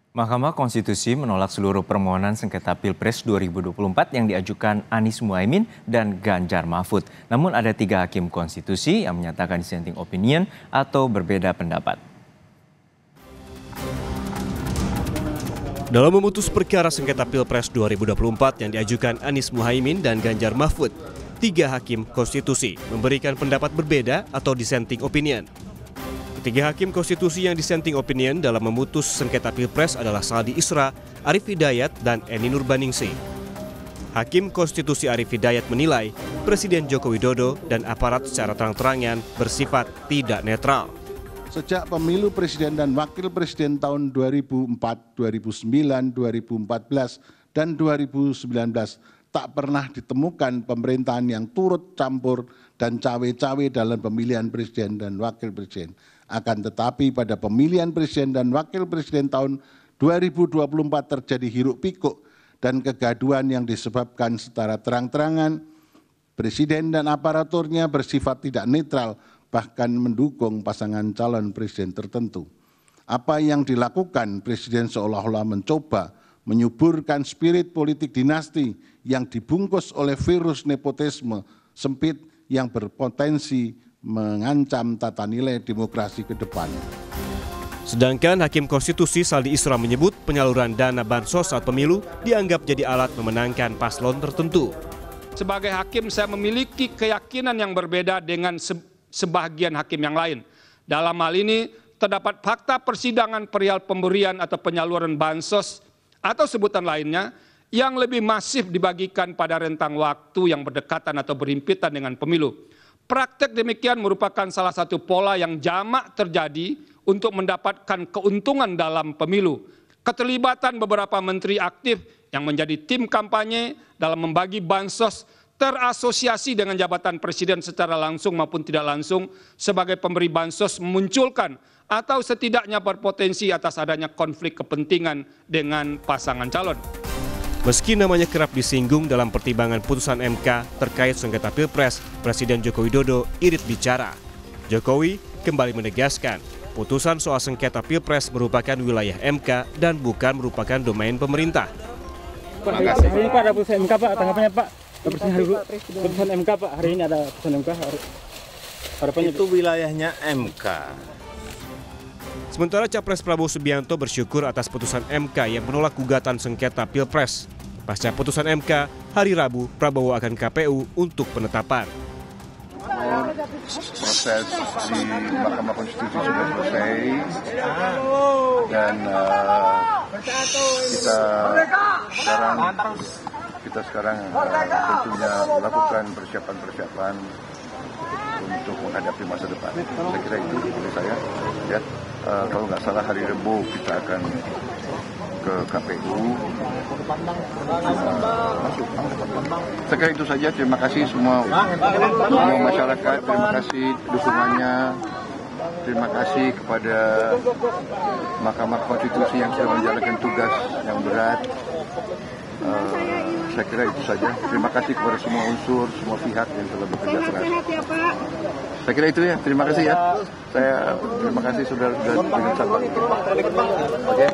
Mahkamah Konstitusi menolak seluruh permohonan sengketa Pilpres 2024 yang diajukan Anies Muhaimin dan Ganjar Mahfud. Namun ada 3 hakim konstitusi yang menyatakan dissenting opinion atau berbeda pendapat. Dalam memutus perkara sengketa Pilpres 2024 yang diajukan Anies Muhaimin dan Ganjar Mahfud, 3 hakim konstitusi memberikan pendapat berbeda atau dissenting opinion. Ketiga hakim konstitusi yang dissenting opinion dalam memutus sengketa Pilpres adalah Saldi Isra, Arief Hidayat, dan Eni Nurbaningsih. Hakim konstitusi Arief Hidayat menilai Presiden Joko Widodo dan aparat secara terang-terangan bersifat tidak netral. Sejak pemilu presiden dan wakil presiden tahun 2004, 2009, 2014, dan 2019 tak pernah ditemukan pemerintahan yang turut campur dan cawe-cawe dalam pemilihan presiden dan wakil presiden. Akan tetapi pada pemilihan presiden dan wakil presiden tahun 2024 terjadi hiruk pikuk dan kegaduhan yang disebabkan secara terang-terangan. Presiden dan aparaturnya bersifat tidak netral, bahkan mendukung pasangan calon presiden tertentu. Apa yang dilakukan presiden seolah-olah mencoba menyuburkan spirit politik dinasti yang dibungkus oleh virus nepotisme sempit yang berpotensi mengancam tata nilai demokrasi ke depan. Sedangkan Hakim Konstitusi Saldi Isra menyebut penyaluran dana bansos saat pemilu dianggap jadi alat memenangkan paslon tertentu. Sebagai hakim saya memiliki keyakinan yang berbeda dengan sebagian hakim yang lain. Dalam hal ini terdapat fakta persidangan perihal pemberian atau penyaluran bansos atau sebutan lainnya yang lebih masif dibagikan pada rentang waktu yang berdekatan atau berhimpitan dengan pemilu. Praktek demikian merupakan salah satu pola yang jamak terjadi untuk mendapatkan keuntungan dalam pemilu. Keterlibatan beberapa menteri aktif yang menjadi tim kampanye dalam membagi bansos terasosiasi dengan jabatan presiden secara langsung maupun tidak langsung sebagai pemberi bansos memunculkan atau setidaknya berpotensi atas adanya konflik kepentingan dengan pasangan calon. Meski namanya kerap disinggung dalam pertimbangan putusan MK terkait sengketa Pilpres, Presiden Joko Widodo irit bicara. Jokowi kembali menegaskan putusan soal sengketa Pilpres merupakan wilayah MK dan bukan merupakan domain pemerintah. Pak, hari ini Pak ada putusan MK Pak, tanggapannya Pak? Putusan MK Pak, hari ini ada putusan MK. Harapannya itu wilayahnya MK. Sementara Capres Prabowo Subianto bersyukur atas putusan MK yang menolak gugatan sengketa Pilpres. Pasca putusan MK, hari Rabu Prabowo akan KPU untuk penetapan. Proses di Mahkamah Konstitusi sudah selesai dan kita sekarang tentunya melakukan persiapan untuk menghadapi masa depan. Saya kira itu dari saya. Ya, kalau nggak salah hari Rabu kita akan ke KPU. Saya kira itu saja. Terima kasih semua masyarakat. Terima kasih dukungannya. Terima kasih kepada Mahkamah Konstitusi yang sudah menjalankan tugas yang berat. Saya kira itu saja. Terima kasih kepada semua unsur, semua pihak yang telah bekerja keras. Saya kira itu ya. Terima kasih ya. Terima kasih sudah dengan sabar. Oke.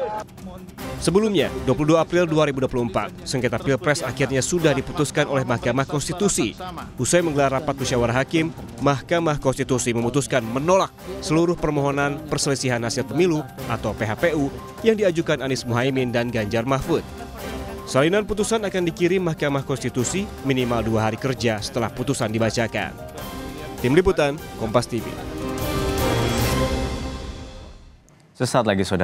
Sebelumnya, 22 April 2024, sengketa Pilpres akhirnya sudah diputuskan oleh Mahkamah Konstitusi. Usai menggelar rapat musyawarah hakim, Mahkamah Konstitusi memutuskan menolak seluruh permohonan perselisihan hasil pemilu atau PHPU yang diajukan Anies Muhaimin dan Ganjar Mahfud. Salinan putusan akan dikirim Mahkamah Konstitusi minimal 2 hari kerja setelah putusan dibacakan. Tim Liputan, Kompas TV. Sesaat lagi, Saudara.